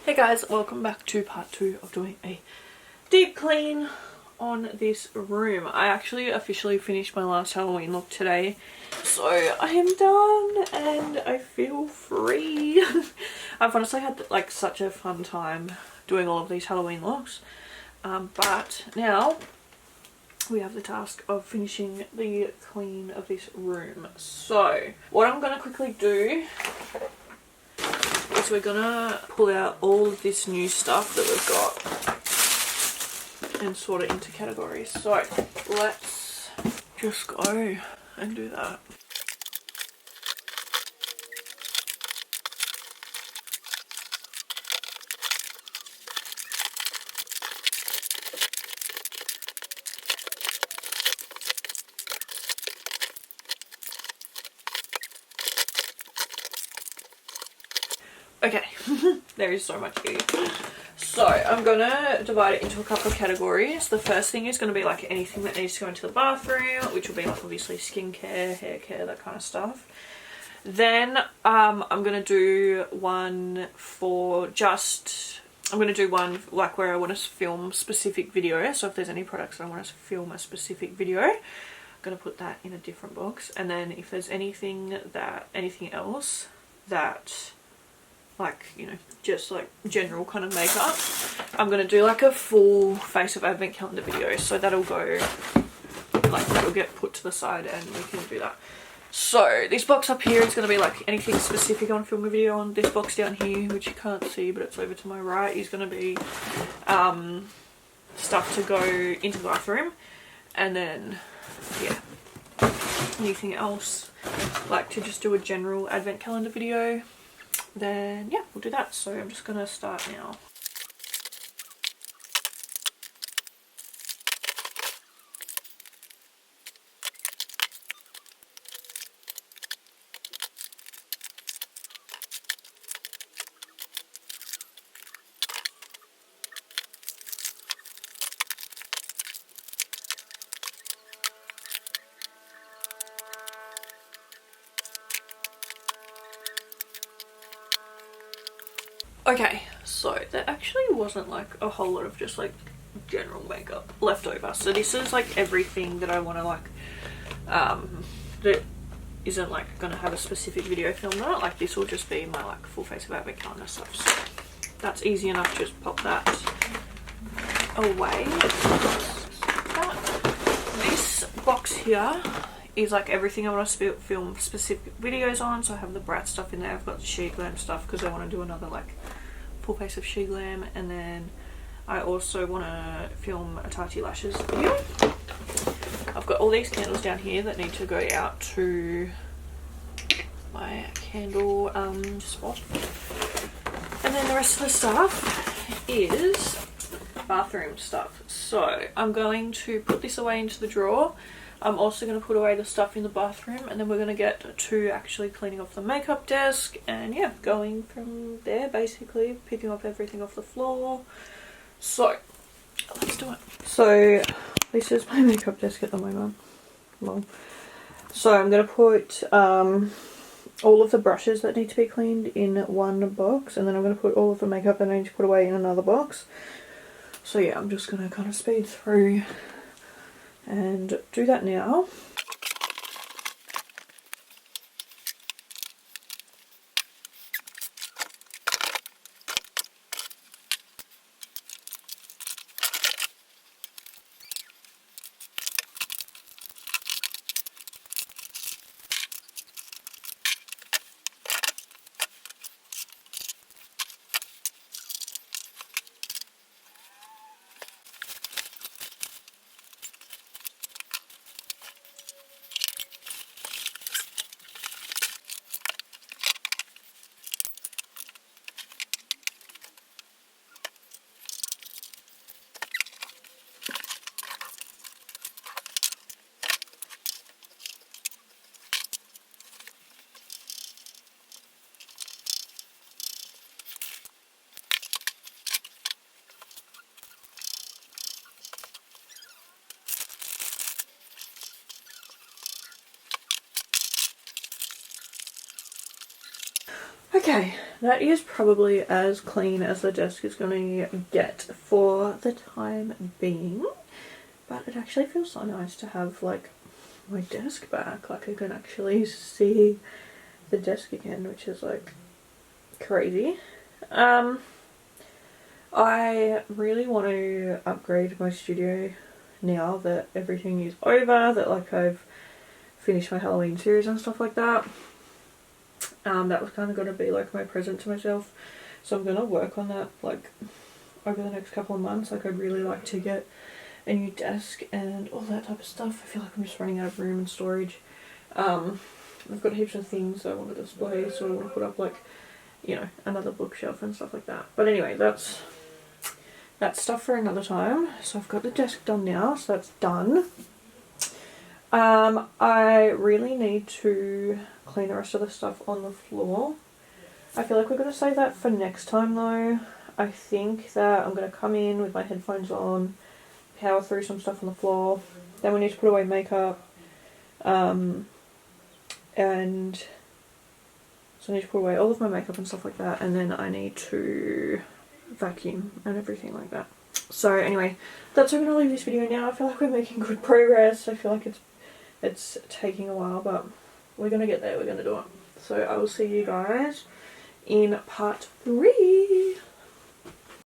Hey guys, welcome back to part 2 of doing a deep clean on this room. I actually officially finished my last Halloween look today, so I am done and I feel free. I've honestly had like such a fun time doing all of these Halloween looks, but now we have the task of finishing the clean of this room. So what I'm going to quickly do is we're gonna pull out all of this new stuff that we've got and sort it into categories. So let's just go and do that. Okay, there is so much here. So I'm gonna divide it into a couple of categories. The first thing is gonna be like anything that needs to go into the bathroom, which will be like obviously skincare, hair care, that kind of stuff. Then I'm gonna do one for just, I'm gonna do one like where I want to film specific video. So if there's any products that I want to film a specific video, I'm gonna put that in a different box. And then if there's anything else that, like, you know, just like general kind of makeup, I'm gonna do like a full face of advent calendar video, so that'll go like, that'll get put to the side and we can do that. So this box up here is going to be like anything specific on film a video on. This box down here, which you can't see but it's over to my right, is going to be stuff to go into the bathroom. And then yeah, anything else like to just do a general advent calendar video, then yeah, we'll do that. So I'm just gonna start now. Okay, so there actually wasn't like a whole lot of just like general makeup left over. So this is like everything that I want to like, that isn't like gonna have a specific video filmed on it. Like this will just be my like full face of advent calendar stuff. So that's easy enough. Just pop that away. This box here is like everything I want to film specific videos on. So I have the Brat stuff in there. I've got the She Glam stuff because I want to do another like full face of She Glam, and then I also want to film a Tati Lashes video. I've got all these candles down here that need to go out to my candle spot, and then the rest of the stuff is bathroom stuff. So I'm going to put this away into the drawer. I'm also going to put away the stuff in the bathroom, and then we're going to get to actually cleaning off the makeup desk, and yeah, going from there, basically picking up everything off the floor. So let's do it. So this is my makeup desk at the moment. Well, so I'm going to put all of the brushes that need to be cleaned in one box, and then I'm going to put all of the makeup that I need to put away in another box. So yeah, I'm just going to kind of speed through and do that now. Okay, that is probably as clean as the desk is going to get for the time being. But it actually feels so nice to have like my desk back. Like I can actually see the desk again, which is like crazy. I really want to upgrade my studio now that everything is over, that like I've finished my Halloween series and stuff like that. That was kind of going to be like my present to myself, so I'm going to work on that like over the next couple of months. Like I'd really like to get a new desk and all that type of stuff. I feel like I'm just running out of room and storage. I've got heaps of things I want to display, so I want to put up like, you know, another bookshelf and stuff like that. But anyway, that's stuff for another time. So I've got the desk done now, so that's done. I really need to clean the rest of the stuff on the floor. I feel like we're going to save that for next time though. I think that I'm going to come in with my headphones on, power through some stuff on the floor. Then we need to put away makeup. And so I need to put away all of my makeup and stuff like that. And then I need to vacuum and everything like that. So anyway, that's where I'm going to leave this video now. I feel like we're making good progress. I feel like it's taking a while, but we're going to get there. We're going to do it. So I will see you guys in part 3.